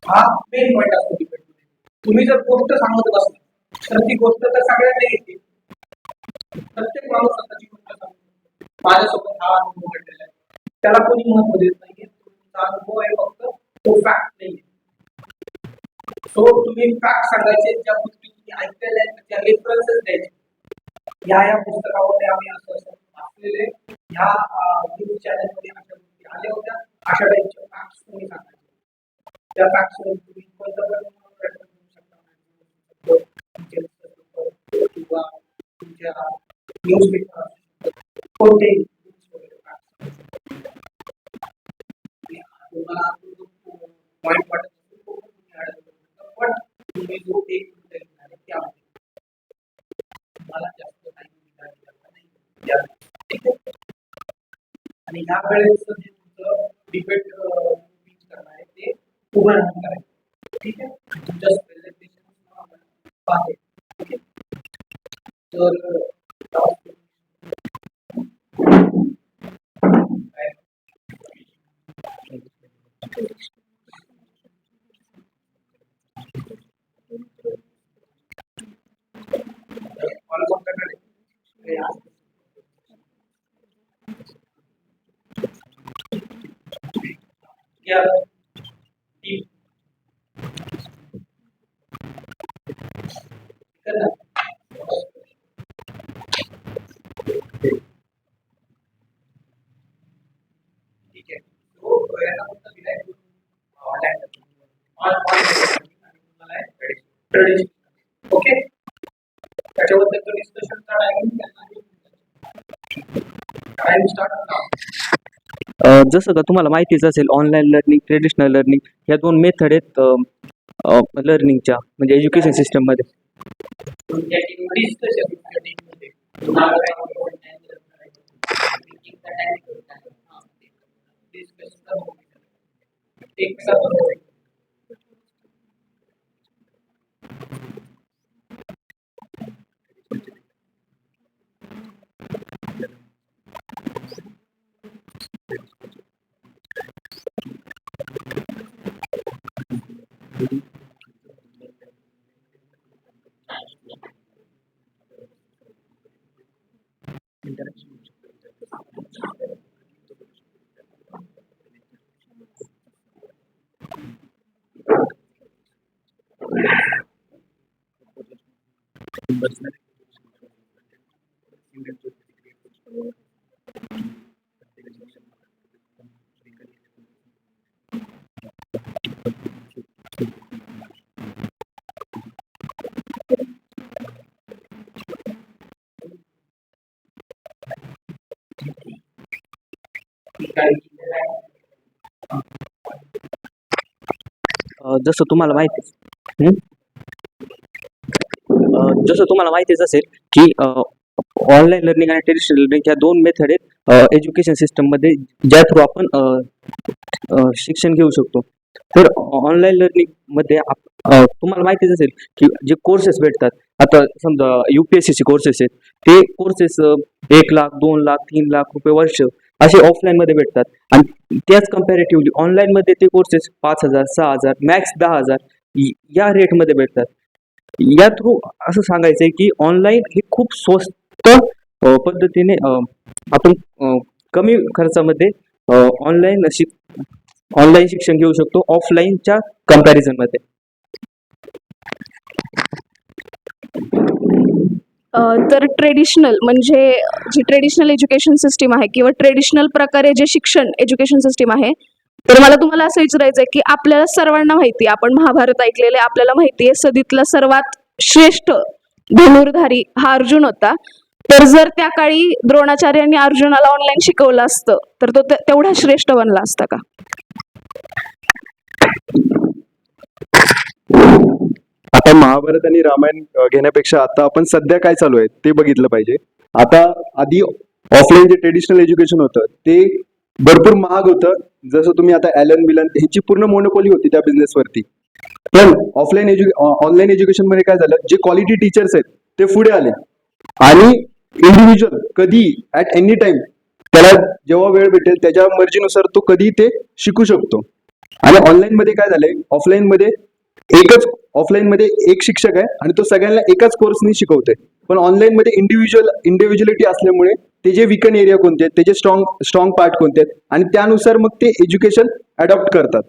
हा main point असतो debate. तुम्ही जर गोष्ट सांगत बसला तर ती गोष्ट तर सगळ्यांना येते. प्रत्येक माणूस स्वतःची गोष्ट सांगतो. माझ्यासोबत हा अनुभव घडलेला आहे, त्याला कोणी महत्व देत नाहीये. तुमचा अनुभव आहे फक्त, तो फॅक्ट नाहीये. सो तुम्ही फॅक्ट सांगायचे, ज्या गोष्टी तुम्ही ऐकलेल्या आहेत त्या रेफरन्सेस द्यायचे. या पुस्तकामध्ये आम्ही असं असं वाचलेले, ह्या न्यूज चॅनलमध्ये अशा गोष्टी आल्या होत्या, अशा टाईपच्या फॅक्ट्स तुम्ही सांगायचे. त्या फॅक्ट्स तुम्ही कोणत्या किंवा तुमच्या न्यूज पेपर कोणतेही तुम्हाला पॉईंट वाटत पण तुम्ही जो एक त्यामध्ये तुम्हाला जास्त टाइम आणि ह्या वेळेस जे तुमचं डिबेट करणार आहे ते उभं राहून करायचं. ठीक आहे, तुमच्या प्रेझेंटेशन आहे. ठीक आहे, तर ओके, त्याच्याबद्दल डिस्कशन टाइम स्टार्ट. जसं का तुम्हाला माहितीच असेल, ऑनलाईन लर्निंग, ट्रेडिशनल लर्निंग ह्या दोन मेथड आहेत लर्निंगच्या, म्हणजे एज्युकेशन सिस्टम मध्ये. जसं तुम्हाला माहितीच असेल की ऑनलाईन लर्निंग आणि ट्रेडिशनल लर्निंग ह्या दोन मेथड आहेत एज्युकेशन सिस्टम मध्ये, ज्या थ्रू आपण शिक्षण घेऊ शकतो. तर ऑनलाईन लर्निंग मध्ये तुम्हाला माहितीच असेल की जे कोर्सेस भेटतात, आता समजा UPSC चे कोर्सेस आहेत, ते कोर्सेस 1 लाख, 2 लाख, 3 लाख रुपये वर्ष असे ऑफलाईन मध्ये भेटतात. आणि त्याच कम्पॅरेटिव्हली ऑनलाईन मध्ये ते कोर्सेस 5,000, 6,000, मॅक्स 10,000 या रेट मध्ये भेटतात. या थ्रू असं सांगायचंय की ऑनलाईन हे खूप स्वस्त पद्धतीने आपण कमी खर्चामध्ये ऑनलाईन शिक्षण घेऊ शकतो ऑफलाईनच्या कम्पॅरिझन मध्ये. तर ट्रेडिशनल म्हणजे जी ट्रेडिशनल एज्युकेशन सिस्टीम आहे किंवा ट्रेडिशनल प्रकारे जे शिक्षण एज्युकेशन सिस्टीम आहे, तर मला तुम्हाला असं विचारायचं आहे की आपल्याला सर्वांना माहिती आहे, आपण महाभारत ऐकलेले, आपल्याला माहिती आहे सदीतला सर्वात श्रेष्ठ धनुर्धारी हा अर्जुन होता. तर जर त्या काळी द्रोणाचार्यांनी अर्जुनाला ऑनलाईन शिकवलं असतं तर तो तेवढा श्रेष्ठ बनला असता का? आता महाभारत आणि रामायण घेण्यापेक्षा आता आपण सध्या काय चालू आहे ते बघितलं पाहिजे. आता आधी ऑफलाईन जे ट्रेडिशनल एज्युकेशन होतं ते भरपूर महाग होतं. जसं तुम्ही आता ॲलन मिलन ह्याची पूर्ण मोनोपॉली होती त्या बिझनेसवरती. पण ऑनलाईन एज्युकेशन मध्ये काय झालं, जे क्वालिटी टीचर्स आहेत ते पुढे आले आणि इंडिव्हिज्युअल कधी ऍट एनी टाइम त्याला जेव्हा वेळ भेटेल त्याच्या मर्जीनुसार तो कधी ते शिकू शकतो. आणि ऑनलाईन मध्ये काय झालंय, ऑफलाईन मध्ये एक शिक्षक आहे आणि तो सगळ्यांना एकाच कोर्सनी शिकवतोय. पण ऑनलाईन मध्ये इंडिव्हिज्युअलिटी असल्यामुळे त्याचे विकन एरिया कोणते आहेत, त्याचे स्ट्रॉंग पार्ट कोणते आहेत आणि त्यानुसार मग ते एज्युकेशन अडॉप्ट करतात.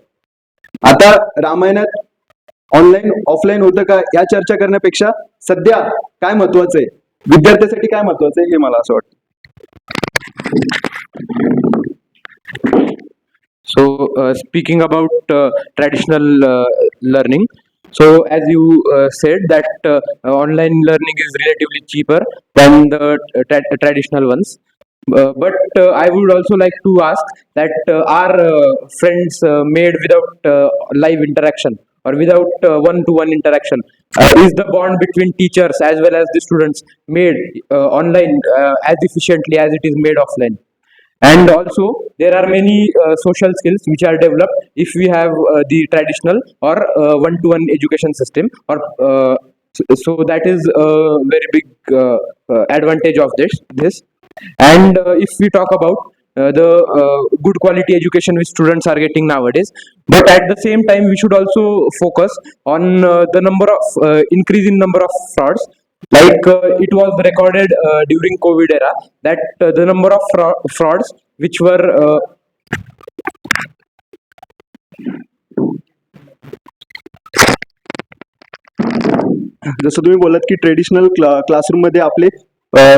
आता रामायणात ऑनलाईन ऑफलाईन होतं का या चर्चा करण्यापेक्षा सध्या काय महत्वाचं आहे, विद्यार्थ्यासाठी काय महत्वाचं आहे हे मला असं वाटतं. So, speaking about traditional learning, so as you said that online learning is relatively cheaper than the traditional ones. But I would also like to ask that are friends made without live interaction or without one-to-one interaction? Is the bond between teachers as well as the students made online as efficiently as it is made offline? And also there are many social skills which are developed if we have the traditional or one-to-one education system, or so that is a very big advantage of this. And if we talk about the good quality education which students are getting nowadays, but at the same time we should also focus on the number of increase in number of frauds. Like it was recorded during COVID era that the number of frauds which were जसं तुम्ही बोललात की traditional classroom मध्ये आपले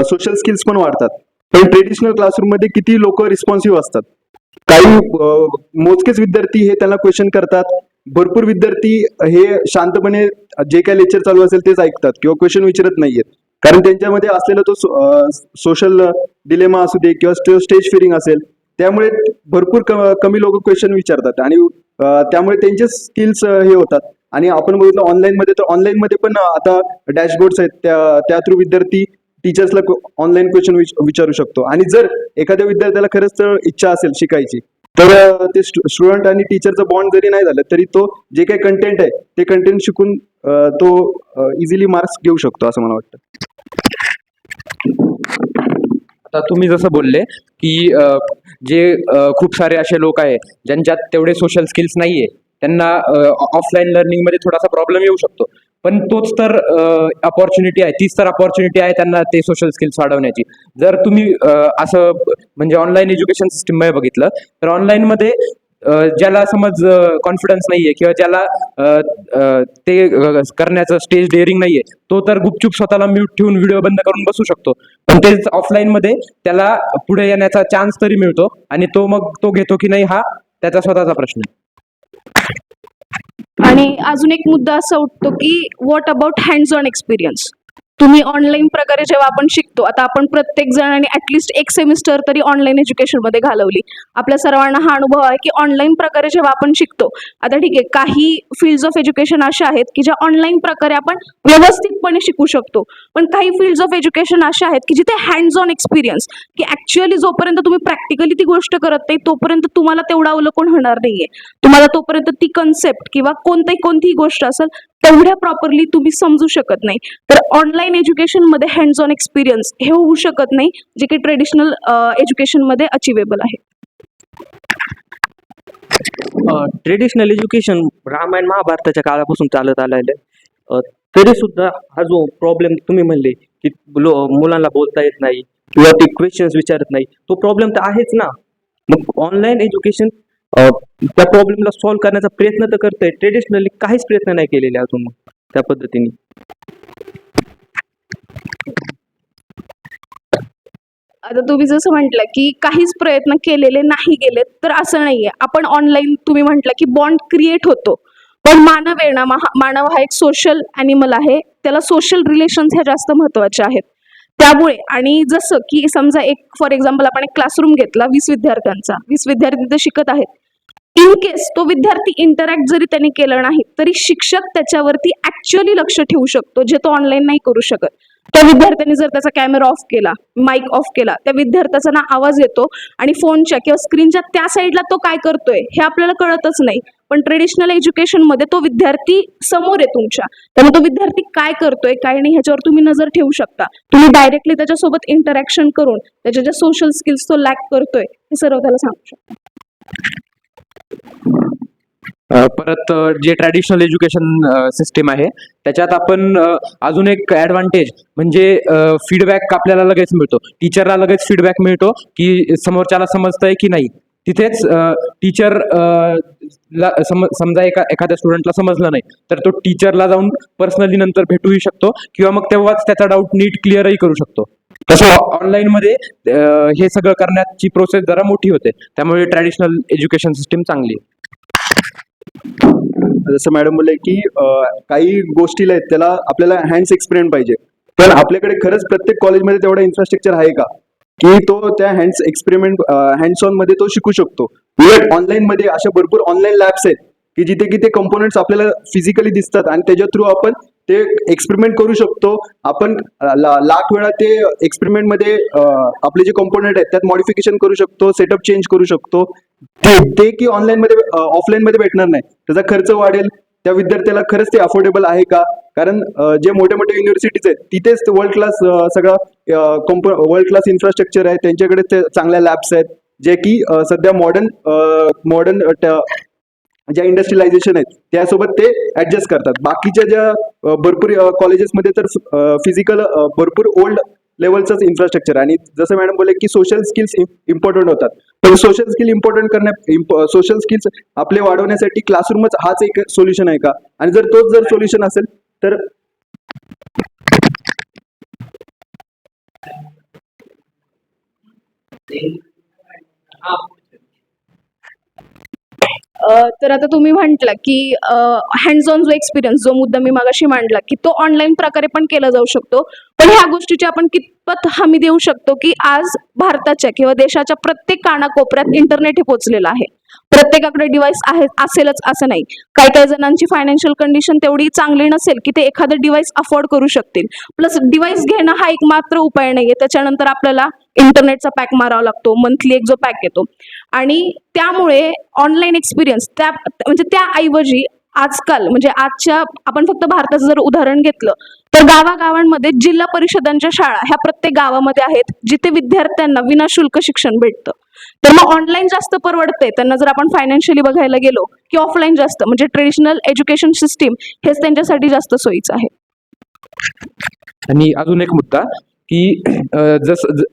social skills पण वाढतात, पण traditional classroom मध्ये किती लोक रिस्पॉन्सिव्ह असतात. काही मोजकेच विद्यार्थी हे त्यांना क्वेश्चन करतात, भरपूर विद्यार्थी हे शांतपणे जे काही लेक्चर चालू असेल तेच ऐकतात किंवा क्वेश्चन विचारत नाहीयेत, कारण त्यांच्यामध्ये असलेला तो सोशल डिलेमा असू दे किंवा स्टेज फिअरिंग असेल, त्यामुळे भरपूर कमी लोक क्वेश्चन विचारतात आणि त्यामुळे त्यांचे स्किल्स हे होतात. आणि आपण बघितलं ऑनलाईन मध्ये, तर ऑनलाईन मध्ये पण आता डॅशबोर्ड्स आहेत, त्या थ्रू विद्यार्थी टीचर्सला ऑनलाईन क्वेश्चन विचारू शकतो. आणि जर एखाद्या विद्यार्थ्याला खरंच तर इच्छा असेल शिकायची, तर ते स्टुडंट आणि टीचरचं बॉन्ड जरी नाही झालं तरी तो जे काही कंटेंट आहे ते कंटेंट शिकून तो इझिली मार्क्स घेऊ शकतो असं मला वाटतं. आता तुम्ही जसं बोलले की जे खूप सारे असे लोक आहे ज्यांच्यात तेवढे सोशल स्किल्स नाहीये, त्यांना ऑफलाईन लर्निंग मध्ये थोडासा प्रॉब्लेम येऊ शकतो. पण तोच तर अपॉर्च्युनिटी आहे, तीच तर अपॉर्च्युनिटी आहे त्यांना ते सोशल स्किल्स वाढवण्याची. जर तुम्ही असं म्हणजे ऑनलाईन एज्युकेशन सिस्टीम मध्ये बघितलं तर ऑनलाईन मध्ये ज्याला समज कॉन्फिडन्स नाहीये किंवा ज्याला ते करण्याचं स्टेज डेअरिंग नाहीये, तो तर गुपचूप स्वतःला म्यूट ठेवून व्हिडिओ बंद करून बसू शकतो. पण तेच ऑफलाईन मध्ये त्याला पुढे येण्याचा चान्स तरी मिळतो आणि तो मग तो घेतो की नाही हा त्याचा स्वतःचा प्रश्न आहे. आणि अजून एक मुद्दा असा उठतो की what about hands on experience. तुम्ही ऑनलाईन प्रकारे जेव्हा आपण शिकतो, आता आपण प्रत्येक जणांनी ॲटलिस्ट एक सेमिस्टर तरी ऑनलाईन एज्युकेशनमध्ये घालवली. आपल्या सर्वांना हा अनुभव आहे की ऑनलाईन प्रकारे जेव्हा आपण शिकतो, आता ठीक आहे काही फील्ड्स ऑफ एज्युकेशन अशा आहेत की ज्या ऑनलाईन प्रकारे आपण व्यवस्थितपणे शिकू शकतो, पण काही फील्ड्स ऑफ एज्युकेशन अशा आहेत की जिथे हँड्स ऑन एक्सपिरियन्स, की ॲक्च्युअली जोपर्यंत तुम्ही प्रॅक्टिकली ती गोष्ट करत नाही तोपर्यंत तुम्हाला तेवढं अवलोकन होणार नाहीये. तुम्हाला तोपर्यंत ती कन्सेप्ट किंवा कोणतीही गोष्ट असेल तेवढ्या प्रॉपरली तुम्ही समजू शकत नाही. तर ऑनलाईन एज्युकेशनमध्ये हँड्स ऑन एक्सपिरियन्स हे होऊ शकत नाही, जे की ट्रेडिशनल एज्युकेशनमध्ये अचिवेबल आहे. ट्रेडिशनल एज्युकेशन रामायण महाभारताच्या काळापासून चालत आलेलं आहे. तरी सुद्धा हा जो प्रॉब्लेम तुम्ही म्हणले की मुलांना बोलता येत नाही किंवा ते क्वेश्चन्स विचारत नाही, तो प्रॉब्लेम तर आहेच ना. मग ऑनलाईन एज्युकेशन त्या प्रॉब्लेमला सॉल्व्ह करण्याचा प्रयत्न तर करतंय, ट्रेडिशनली काहीच प्रयत्न नाही केलेले अजून त्या पद्धतीने. आता तुम्ही जसं म्हटलं की काहीच प्रयत्न केलेले नाही गेलेत, तर असं नाहीये. आपण ऑनलाईन तुम्ही म्हटलं की बॉन्ड क्रिएट होतो, पण मानव आहे ना, मानव हा एक सोशल ॲनिमल आहे, त्याला सोशल रिलेशन्स ह्या जास्त महत्त्वाचे आहेत. त्यामुळे आणि जसं की समजा एक फॉर एक्झाम्पल आपण एक क्लासरूम घेतला 20 विद्यार्थ्यांचा, 20 विद्यार्थी तिथे शिकत आहेत. इन केस तो विद्यार्थी इंटरॅक्ट जरी त्यांनी केलं नाही तरी शिक्षक त्याच्यावरती ऍक्च्युअली लक्ष ठेवू शकतो, जे तो ऑनलाईन नाही करू शकत. त्या विद्यार्थ्यांनी जर त्याचा कॅमेरा ऑफ केला, माईक ऑफ केला, त्या विद्यार्थ्याचा ना आवाज येतो आणि फोनच्या किंवा स्क्रीनच्या त्या साईडला तो काय करतोय हे आपल्याला कळतच नाही. पण ट्रेडिशनल एज्युकेशनमध्ये तो विद्यार्थी समोर आहे तुमच्या, त्यामुळे तो विद्यार्थी काय करतोय काय नाही ह्याच्यावर तुम्ही नजर ठेवू शकता. तुम्ही डायरेक्टली त्याच्यासोबत इंटरॅक्शन करून त्याच्या ज्या सोशल स्किल्स तो लॅक करतोय हे सर्व त्याला सांगू शकता. परत जे ट्रॅडिशनल एज्युकेशन सिस्टीम आहे त्याच्यात आपण अजून एक ॲडव्हान्टेज म्हणजे फीडबॅक आपल्याला लगेच मिळतो, टीचरला लगेच फीडबॅक मिळतो की समोरच्याला समजतंय की नाही. तिथेच टीचर समजा एखाद्या स्टुडंटला समजलं नाही तर तो टीचरला जाऊन पर्सनली नंतर भेटूही शकतो किंवा मग तेव्हाच त्याचा डाऊट नीट क्लिअरही करू शकतो. तसं ऑनलाईनमध्ये हे सगळं करण्याची प्रोसेस जरा मोठी होते, त्यामुळे ट्रॅडिशनल एज्युकेशन सिस्टीम चांगली आहे. जसं मॅडम बोलले की काही गोष्टीला आहेत त्याला आपल्याला हँड्स एक्सपेरिमेंट पाहिजे, पण आपल्याकडे खरंच प्रत्येक कॉलेजमध्ये तेवढा इन्फ्रास्ट्रक्चर आहे का की तो त्या हँड्स एक्सपेरिमेंट हँड्स ऑन मध्ये तो शिकू शकतो. उलट ऑनलाईन मध्ये अशा भरपूर ऑनलाईन लॅब्स आहेत की जिथे की ते कंपोनेंट्स आपल्याला फिजिकली दिसतात आणि त्याच्या थ्रू आपण ते एक्सपेरिमेंट करू शकतो. आपण लाख वेळा ते एक्सपेरिमेंट मध्ये आपले जे कंपोनेंट आहेत त्यात मॉडिफिकेशन करू शकतो, सेटअप चेंज करू शकतो. ते की ऑनलाईन मध्ये ऑफलाईन मध्ये भेटणार नाही. त्याचा खर्च वाढेल, त्या विद्यार्थ्याला खरंच ते अफोर्डेबल आहे का? कारण जे मोठे मोठे युनिव्हर्सिटीज आहेत तिथेच वर्ल्ड क्लास सगळं वर्ल्ड क्लास इन्फ्रास्ट्रक्चर आहे, त्यांच्याकडे ते चांगल्या लॅब्स आहेत जे की सध्या मॉडर्न ज्या इंडस्ट्रियलायझेशन आहेत त्यासोबत ते ऍडजस्ट करतात. बाकीच्या ज्या भरपूर कॉलेजेसमध्ये तर फिजिकल भरपूर ओल्ड लेवलचंच इन्फ्रास्ट्रक्चर. आणि जसं मॅडम बोलले की सोशल स्किल्स इम्पॉर्टंट होतात, पण सोशल स्किल सोशल स्किल्स आपले वाढवण्यासाठी क्लासरूमच हाच एक सोल्युशन आहे का? आणि जर तोच जर सोल्युशन असेल तर तर आता तुम्ही म्हटलं की हँड्स ऑन जो एक्सपिरियन्स, जो मुद्दा मी मागाशी मांडला की तो ऑनलाईन प्रकारे पण केला जाऊ शकतो, पण ह्या गोष्टीची आपण कितपत हमी देऊ शकतो की आज भारताच्या किंवा देशाच्या प्रत्येक कानाकोपऱ्यात इंटरनेट हे पोहोचलेलं आहे. प्रत्येकाकडे डिव्हाइस आहे असेलच असं नाही. काही काही जणांची फायनान्शियल कंडिशन तेवढी चांगली नसेल की ते एखादं डिव्हाइस अफोर्ड करू शकतील. प्लस डिव्हाइस घेणं हा एक मात्र उपाय नाहीये, त्याच्यानंतर आपल्याला इंटरनेटचा पॅक मारावा लागतो, मंथली एक जो पॅक येतो. आणि त्यामुळे ऑनलाईन एक्सपिरियन्स म्हणजे त्याऐवजी आजकाल म्हणजे आजच्या आपण फक्त भारताचं जर उदाहरण घेतलं तर गावागावांमध्ये जिल्हा परिषदांच्या शाळा ह्या प्रत्येक गावामध्ये आहेत जिथे विद्यार्थ्यांना विनाशुल्क शिक्षण भेटतं. तर मग ऑनलाईन जास्त परवडते त्यांना जर आपण फायनान्शियली बघायला गेलो की ऑफलाईन जास्त, म्हणजे ट्रेडिशनल एज्युकेशन सिस्टीम हेच त्यांच्यासाठी जास्त सोयीचं आहे. आणि अजून एक मुद्दा की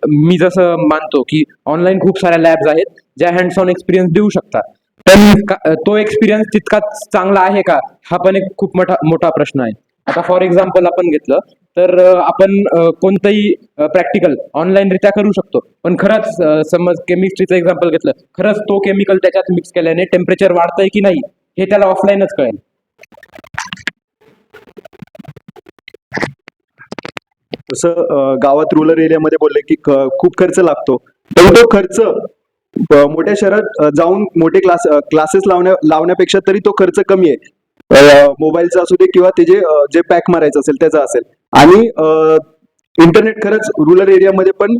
मी जसं मानतो की ऑनलाईन खूप साऱ्या लॅब्स आहेत ज्या हँड्स ऑन एक्सपिरियन्स देऊ शकतात, पण तो एक्सपिरियन्स तितकाच चांगला आहे का हा पण एक खूप मोठा प्रश्न आहे. आता फॉर एक्झाम्पल आपण घेतलं तर आपण कोणतंही प्रॅक्टिकल ऑनलाईन रित्या करू शकतो, पण खरंच समज केमिस्ट्रीचं एक्झाम्पल घेतलं, खरंच तो केमिकल त्याच्यात मिक्स केल्याने टेम्परेचर वाढतंय की नाही हे त्याला ऑफलाईनच कळेल. जसं गावात रुरल एरियामध्ये बोलले की खूप खर्च लागतो, पण तो खर्च मोठ्या शहरात जाऊन मोठे क्लासेस लावण्यापेक्षा तरी तो खर्च कमी आहे. मोबाईलचा असू दे किंवा ते जे पॅक मारायचं असेल त्याचा असेल. आणि इंटरनेट खरंच रुरल एरियामध्ये पण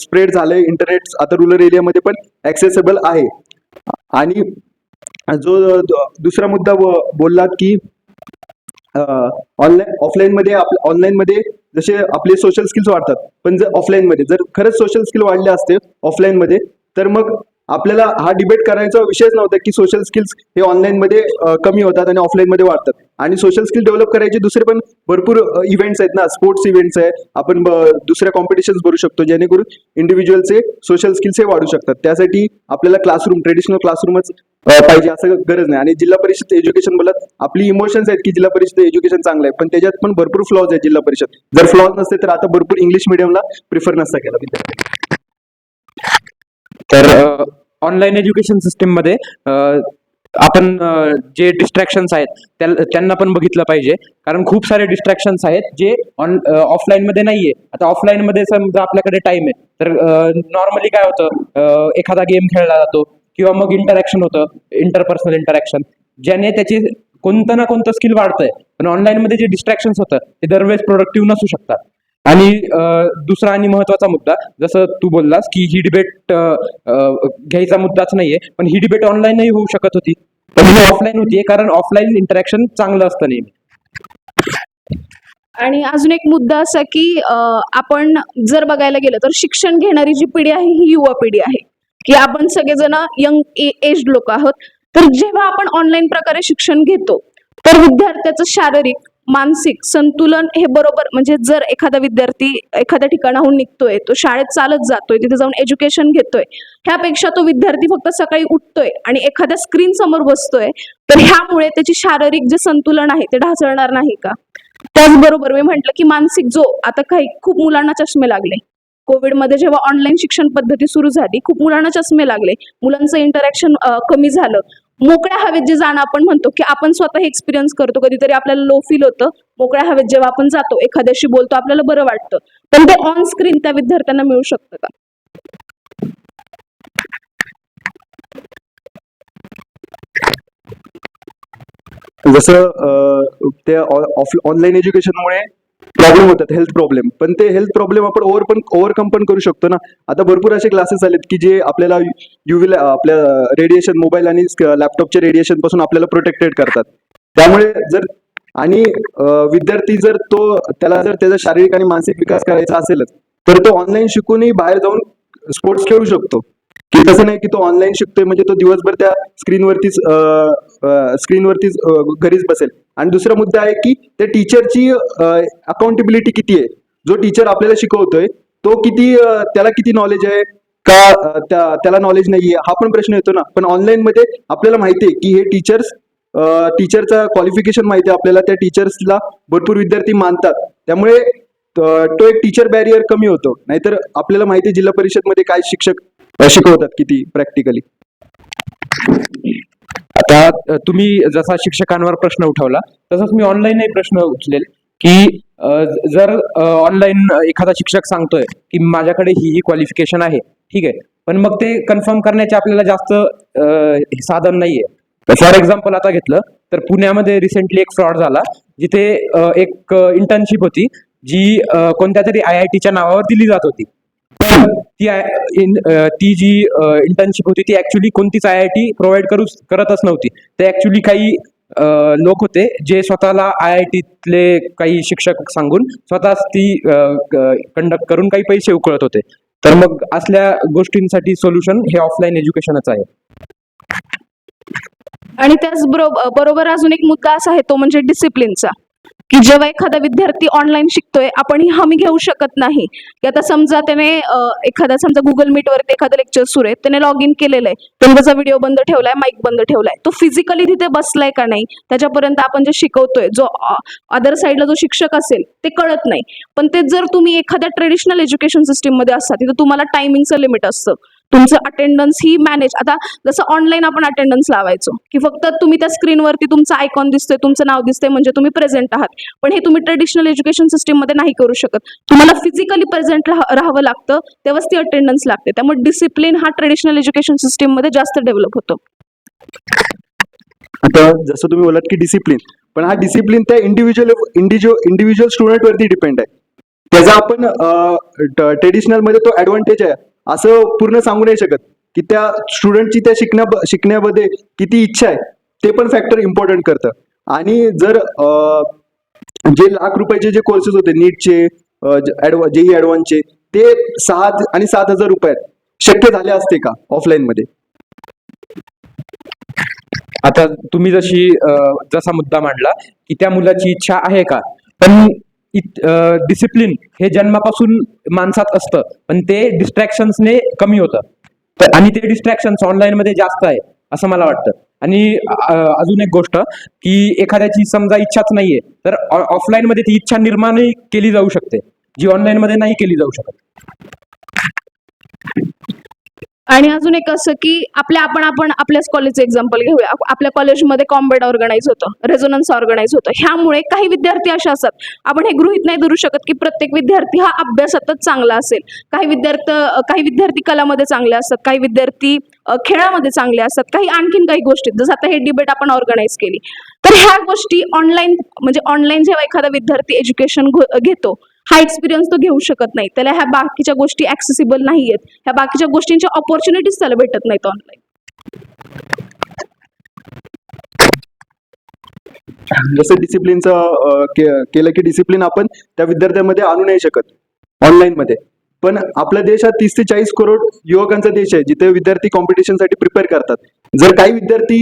स्प्रेड झालंय. इंटरनेट आता रुरल एरियामध्ये पण ऍक्सेसेबल आहे. आणि जो दुसरा मुद्दा बोललात की ऑफलाईन मध्ये जसे आपले सोशल स्किल्स वाढतात, पण जर ऑफलाईन मध्ये जर खरंच सोशल स्किल वाढले असते ऑफलाईन मध्ये तर मग आपल्याला हा डिबेट करायचा विषयच नव्हता की सोशल स्किल्स हे ऑनलाईन मध्ये कमी होतात आणि ऑफलाईन मध्ये वाढतात. आणि सोशल स्किल डेव्हलप करायचे दुसरे पण भरपूर इव्हेंट्स आहेत ना, स्पोर्ट्स इव्हेंट्स आहे, आपण दुसऱ्या कॉम्पिटिशन्स भरू शकतो जेणेकरून इंडिव्हिज्युअलचे सोशल स्किल्स हे वाढू शकतात. त्यासाठी आपल्याला ट्रेडिशनल क्लासरूमच पाहिजे असं गरज नाही. आणि जिल्हा परिषद एज्युकेशन बोलत आपली इमोशन्स आहेत की जिल्हा परिषद एज्युकेशन चांगलं आहे, पण त्याच्यात पण भरपूर फ्लॉज आहेत. जिल्हा परिषद जर फ्लॉज नसते तर आता भरपूर इंग्लिश मिडियमला प्रिफर नसता केला विद्यार्थी. तर ऑनलाईन एज्युकेशन सिस्टीम मध्ये आपण जे डिस्ट्रॅक्शन्स आहेत त्यांना पण बघितलं पाहिजे, कारण खूप सारे डिस्ट्रॅक्शन्स आहेत जे ऑफलाईन मध्ये नाहीये. आता ऑफलाईन मध्ये समजा आपल्याकडे टाइम आहे तर नॉर्मली काय होतं, एखादा गेम खेळला जातो किंवा मग इंटरॅक्शन होतं, इंटरपर्सनल इंटरॅक्शन, ज्याने त्याची कोणतं ना कोणतं स्किल वाढतंय. पण ऑनलाईन मध्ये जे डिस्ट्रॅक्शन्स होतं ते दरवेळेस प्रोडक्टिव्ह नसू शकतात. आणि दुसरा आणि महत्वाचा मुद्दा, जसं तू बोललास की ही डिबेट घ्यायचा मुद्दाच नाहीये, पण ही डिबेट ऑनलाईनही होऊ शकत होती, पण ही ऑफलाईन होतीये कारण ऑफलाईन इंटरॅक्शन चांगलं असतं नेहमी. आणि अजून एक मुद्दा असा की आपण जर बघायला गेलं तर शिक्षण घेणारी जी पिढी आहे ही युवा पिढी आहे, की आपण सगळेजण यंग एज लोक आहोत. तर जेव्हा आपण ऑनलाईन प्रकारे शिक्षण घेतो तर विद्यार्थ्याचं शारीरिक मानसिक संतुलन हे बरोबर, म्हणजे जर एखादा विद्यार्थी एखाद्या ठिकाणाहून निघतोय, तो शाळेत चालत जातोय, तिथे जाऊन एज्युकेशन घेतोय, ह्यापेक्षा तो विद्यार्थी फक्त सकाळी उठतोय आणि एखाद्या स्क्रीन समोर बसतोय, तर ह्यामुळे त्याची शारीरिक जे संतुलन आहे ते ढासळणार नाही का? त्याचबरोबर मी म्हटलं की मानसिक जो आता काही खूप मुलांना चष्मे लागले कोविडमध्ये, जेव्हा ऑनलाईन शिक्षण पद्धती सुरू झाली, खूप मुलांना चष्मे लागले, मुलांचं इंटरॅक्शन कमी झालं. मोकळ्या हवेत जे जाणं आपण म्हणतो की आपण स्वतः एक्सपिरियन्स करतो, कधीतरी आपल्याला लो फील होतं, मोकळ्या हवेत जेव्हा आपण जातो, एखाद्याशी बोलतो, आपल्याला बरं वाटतं, पण ते ऑन स्क्रीन त्या विद्यार्थ्यांना मिळू शकतं का? जसं त्या ऑनलाईन एज्युकेशनमुळे प्रॉब्लेम होतात, हेल्थ प्रॉब्लेम, पण ते हेल्थ प्रॉब्लेम आपण ओव्हरकम पण करू शकतो ना. आता भरपूर असे क्लासेस आलेत की जे आपल्याला युव्ही आपल्या रेडिएशन, मोबाईल आणि लॅपटॉपच्या रेडिएशन पासून आपल्याला प्रोटेक्टेड करतात. त्यामुळे जर आणि विद्यार्थी जर त्याला जर त्याचा शारीरिक आणि मानसिक विकास करायचा असेलच तर तो ऑनलाईन शिकूनही बाहेर जाऊन स्पोर्ट्स खेळू शकतो. की तसं नाही की तो ऑनलाईन शिकतोय म्हणजे तो दिवसभर त्या स्क्रीनवरतीच घरीच बसेल. आणि दुसरा मुद्दा आहे की त्या टीचरची अकाउंटेबिलिटी किती आहे. जो टीचर आपल्याला शिकवतोय तो त्याला किती नॉलेज आहे का त्याला नॉलेज नाहीये, हा पण प्रश्न येतो ना. पण ऑनलाईन मध्ये आपल्याला माहिती आहे की हे टीचरचा क्वालिफिकेशन माहिती आहे आपल्याला, त्या टीचर्सला भरपूर विद्यार्थी मानतात, त्यामुळे तो एक टीचर बॅरियर कमी होतो. नाहीतर आपल्याला माहिती आहे जिल्हा परिषद मध्ये काय शिक्षक शिकवतात किती प्रॅक्टिकली. आता तुम्ही जसा शिक्षकांवर प्रश्न उठवला तसंच मी ऑनलाईनही प्रश्न उचलेल की जर ऑनलाईन एखादा शिक्षक सांगतोय की माझ्याकडे ही क्वालिफिकेशन आहे, ठीक आहे, पण मग ते कन्फर्म करण्याचे आपल्याला जास्त साधन नाहीये. फॉर एक्झाम्पल आता घेतलं तर पुण्यामध्ये रिसेंटली एक फ्रॉड झाला, जिथे एक इंटर्नशिप होती जी कोणत्या तरी IIT नावावर दिली जात होती. पण ती जी इंटर्नशिप होती ती ऍक्च्युली कोणतीच IIT प्रोव्हाइड करतच नव्हती. ते ऍक्च्युली काही लोक होते जे स्वतःला IITतले काही शिक्षक सांगून स्वतःच ती कंडक्ट करून काही पैसे उकळत होते. तर मग असल्या गोष्टींसाठी सोल्युशन हे ऑफलाईन एज्युकेशनच आहे. आणि त्याचबरोबर अजून एक मुद्दा असा आहे, तो म्हणजे डिसिप्लिनचा, की जेव्हा एखादा विद्यार्थी ऑनलाईन शिकतोय, आपण ही हमी घेऊ शकत नाही की आता समजा त्याने समजा गुगल मीटवरती एखादं लेक्चर सुरू आहे, त्याने लॉग इन केलेलं आहे, त्याने त्याचा व्हिडिओ बंद ठेवलाय, माईक बंद ठेवलाय, तो फिजिकली तिथे बसलाय का नाही, त्याच्यापर्यंत आपण जे शिकवतोय, जो अदर साईडला जो शिक्षक असेल ते कळत नाही. पण ते जर तुम्ही एखाद्या ट्रेडिशनल एज्युकेशन सिस्टीम मध्ये असता, तिथे तुम्हाला टायमिंगचं लिमिट असतं, तुमचं अटेंडन्स ही मॅनेज. आता जसं ऑनलाईन आपण अटेंडन्स लावायचो की फक्त तुम्ही त्या स्क्रीनवरती तुमचा आयकॉन दिसतोय, तुमचं नाव दिसतंय, म्हणजे तुम्ही प्रेझेंट आहात. पण हे तुम्ही ट्रेडिशनल एज्युकेशन सिस्टीम मध्ये नाही करू शकत. तुम्हाला फिजिकली प्रेझेंट राहावं लागतं, तेव्हाच ती अटेंडन्स लागते. त्यामुळे डिसिप्लिन हा ट्रेडिशनल एज्युकेशन सिस्टीम मध्ये जास्त डेव्हलप होतो. आता जसं तुम्ही बोलात की डिसिप्लिन, पण हा डिसिप्लिन त्या इंडिव्हिज्युअल स्टुडंट वरती डिपेंड आहे. त्याचा आपण ट्रेडिशनल मध्ये तो ऍडव्हान्टेज आहे असं पूर्ण सांगू नाही शकत की त्या स्टुडंटची त्या शिकण्यामध्ये किती इच्छा आहे, ते पण फॅक्टर इम्पॉर्टंट करतं. आणि जर जे लाख रुपयाचे जे कोर्सेस होते नीटचे, JEE ऍडव्हान्सचे, ते 6 आणि 7,000 रुपयात शक्य झाले असते का ऑफलाईन मध्ये? आता तुम्ही जसा मुद्दा मांडला की त्या मुलाची इच्छा आहे का, पण डिसिप्लिन हे जन्मापासून माणसात असतं, पण ते डिस्ट्रॅक्शन्सने कमी होतं. आणि ते डिस्ट्रॅक्शन्स ऑनलाईन मध्ये जास्त आहे असं मला वाटतं. आणि अजून एक गोष्ट की एखाद्याची समजा इच्छाच नाहीये, तर ऑफलाईन मध्ये ती इच्छा निर्माणही केली जाऊ शकते, जी ऑनलाईन मध्ये नाही केली जाऊ शकत. आणि अजून एक असं की आपण आपल्याच कॉलेजचं एक्झाम्पल घेऊया. आपल्या कॉलेजमध्ये कॉम्बॅट ऑर्गनाईज होतं, रेझोनन्स ऑर्गनाईज होतं. ह्यामुळे काही विद्यार्थी असे असतात, आपण हे गृहीत नाही धरू शकत की प्रत्येक विद्यार्थी हा अभ्यासातच चांगला असेल. काही विद्यार्थी कलामध्ये चांगले असतात, काही विद्यार्थी खेळामध्ये चांगले असतात, काही आणखीन काही गोष्टी, जसं आता हे डिबेट आपण ऑर्गनाईज केली. तर ह्या गोष्टी ऑनलाईन जेव्हा एखादा विद्यार्थी एज्युकेशन घेतो, हा एक्सपिरियन्स तो घेऊ शकत नाही. त्याला ह्या बाकीच्या गोष्टी ऍक्सेसिबल नाही आहेत, ह्या बाकीच्या गोष्टींच्या ऑपॉर्च्युनिटीज त्याला भेटत नाहीत ऑनलाईन. जसं डिसिप्लिनचं केलं की डिसिप्लिन आपण त्या विद्यार्थ्यांमध्ये आणू नाही शकत ऑनलाईन मध्ये. पण आपला देश हा 30 ते 40 करोड युवकांचा देश आहे, जिथे विद्यार्थी कॉम्पिटिशनसाठी प्रिपेअर करतात. जर काही विद्यार्थी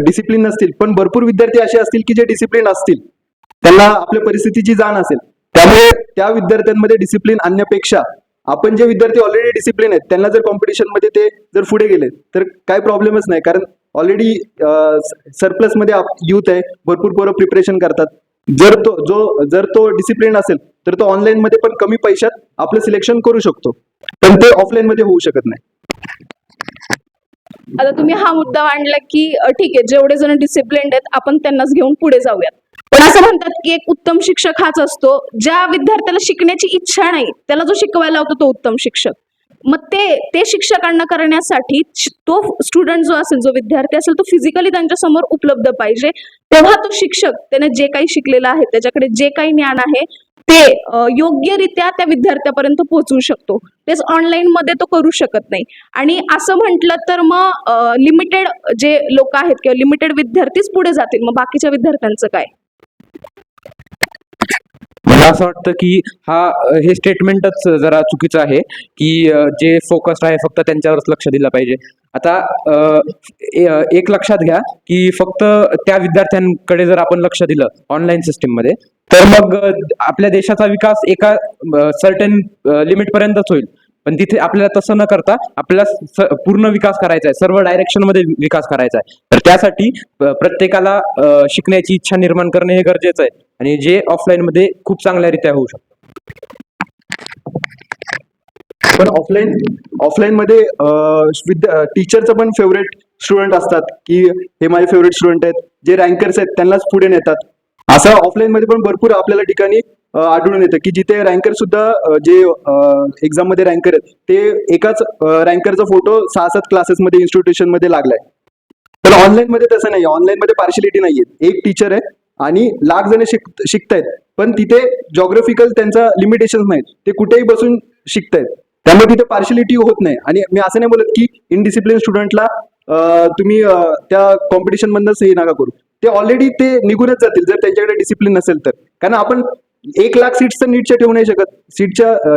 डिसिप्लिन नसतील, पण भरपूर विद्यार्थी असे असतील की जे डिसिप्लिन असतील, त्यांना आपल्या परिस्थितीची जाण असेल, त्यामुळे त्या विद्यार्थ्यांमध्ये डिसिप्लिन आणण्यापेक्षा आपण जे विद्यार्थी ऑलरेडी डिसिप्लिन आहेत त्यांना जर कॉम्पिटिशन मध्ये ते जर पुढे गेले तर काय प्रॉब्लेमच नाही, कारण ऑलरेडी सरप्लस मध्ये युथ आहे, भरपूर पोरं प्रिपरेशन करतात. जर तो डिसिप्लिन असेल तर तो ऑनलाईन मध्ये पण कमी पैशात आपलं सिलेक्शन करू शकतो, पण ते ऑफलाईन मध्ये होऊ शकत नाही. आता तुम्ही हा मुद्दा मांडला की ठीक आहे, जेवढे जण डिसिप्लिन्ड आहेत आपण त्यांनाच घेऊन पुढे जाऊयात. पण असं म्हणतात की एक उत्तम शिक्षक हाच असतो ज्या विद्यार्थ्याला शिकण्याची इच्छा नाही त्याला जो शिकवायला होतो तो उत्तम शिक्षक. मग ते शिक्षकांना करण्यासाठी तो स्टुडंट जो असेल, जो विद्यार्थी असेल, तो फिजिकली त्यांच्या समोर उपलब्ध पाहिजे. तेव्हा तो शिक्षक त्याने जे काही शिकलेलं आहे, त्याच्याकडे जे काही ज्ञान आहे ते योग्यरित्या त्या विद्यार्थ्यापर्यंत पोहोचवू शकतो. तेच ऑनलाईन मध्ये तो करू शकत नाही. आणि असं म्हटलं तर मग लिमिटेड जे लोक आहेत किंवा लिमिटेड विद्यार्थीच पुढे जातील, मग बाकीच्या विद्यार्थ्यांचं काय? मला असं वाटतं की हे स्टेटमेंटच जरा चुकीचं आहे की जे फोकस्ड आहे फक्त त्यांच्यावरच लक्ष दिलं पाहिजे. आता एक लक्षात घ्या की फक्त त्या विद्यार्थ्यांकडे जर आपण लक्ष दिलं ऑनलाईन सिस्टीममध्ये तर मग आपल्या देशाचा विकास एका सर्टन लिमिट पर्यंतच होईल. पण तिथे आपल्याला तसं न करता आपल्याला पूर्ण विकास करायचा आहे, सर्व डायरेक्शन मध्ये विकास करायचा आहे. तर त्यासाठी प्रत्येकाला शिकण्याची इच्छा निर्माण करणे हे गरजेचं आहे आणि जे ऑफलाईन मध्ये खूप चांगल्यारीत्या होऊ शकतं. पण ऑफलाईन मध्ये टीचरचं पण फेवरेट स्टुडंट असतात की हे माझे फेवरेट स्टुडंट आहेत, जे रँकर्स आहेत त्यांनाच पुढे नेतात. असं ऑफलाईन मध्ये पण भरपूर आपल्याला ठिकाणी आढळून येतं की जिथे रँकर सुद्धा जे एक्झाम मध्ये रँकर आहेत ते एकाच रँकरचा फोटो 6-7 क्लासेसमध्ये इन्स्टिट्यूशन मध्ये लागलाय. पण ऑनलाईन मध्ये तसं नाही, ऑनलाईन मध्ये पार्शिलिटी नाहीये. एक टीचर आहे आणि लाख जण शिकतायत, पण तिथे जॉग्राफिकल त्यांचा लिमिटेशन नाहीत, ते कुठेही बसून शिकतायत, त्यामुळे तिथे पार्शिलिटी होत नाही. आणि मी असं नाही बोलत की इनडिसिप्लिन स्टुडंटला तुम्ही त्या कॉम्पिटिशन मधनच हे नका करू, ते ऑलरेडी ते निघूनच जातील जर त्यांच्याकडे डिसिप्लिन नसेल तर. कारण आपण 1 लाख सीट्स तर नीटच्या ठेवू नाही शकत,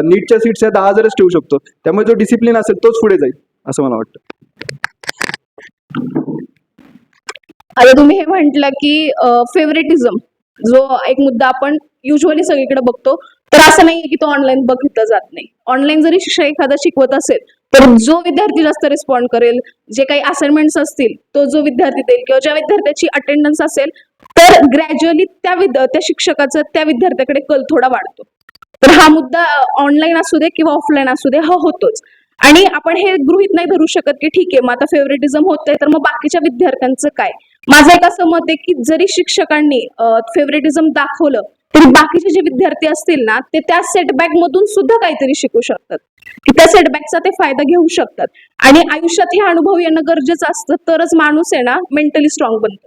नीटच्या सीट्सच्या 10,000च ठेवू शकतो. त्यामुळे जो डिसिप्लिन असेल तोच पुढे जाईल असं मला वाटतं. आता तुम्ही हे म्हटलं की फेवरेटिझम जो एक मुद्दा आपण युजली सगळीकडे बघतो, तर असं नाहीये की तो ऑनलाईन बघितलं जात नाही. ऑनलाईन जरी शिक्षक एखादा शिकवत असेल तर जो विद्यार्थी जास्त रिस्पॉन्ड करेल, जे काही असाइनमेंट्स असतील तो जो विद्यार्थी देईल किंवा ज्या विद्यार्थ्याची अटेंडन्स असेल, तर ग्रॅज्युअली त्या शिक्षकाचा त्या विद्यार्थ्याकडे कल थोडा वाढतो. तर हा मुद्दा ऑनलाईन असू दे किंवा ऑफलाईन असू दे हा होतोच. आणि आपण हे गृहीत नाही धरू शकत की ठीक आहे मग आता फेवरेटिझम होतंय तर मग बाकीच्या विद्यार्थ्यांचं काय. माझं एक असं मत आहे की जरी शिक्षकांनी फेवरेटिझम दाखवलं तरी बाकीचे जे विद्यार्थी असतील ना ते त्या सेटबॅक मधून सुद्धा काहीतरी शिकू शकतात, की त्या सेटबॅकचा ते फायदा घेऊ शकतात. आणि आयुष्यात हे अनुभव येणं गरजेचं असतं, तरच माणूस आहे ना मेंटली स्ट्रॉंग बनतो.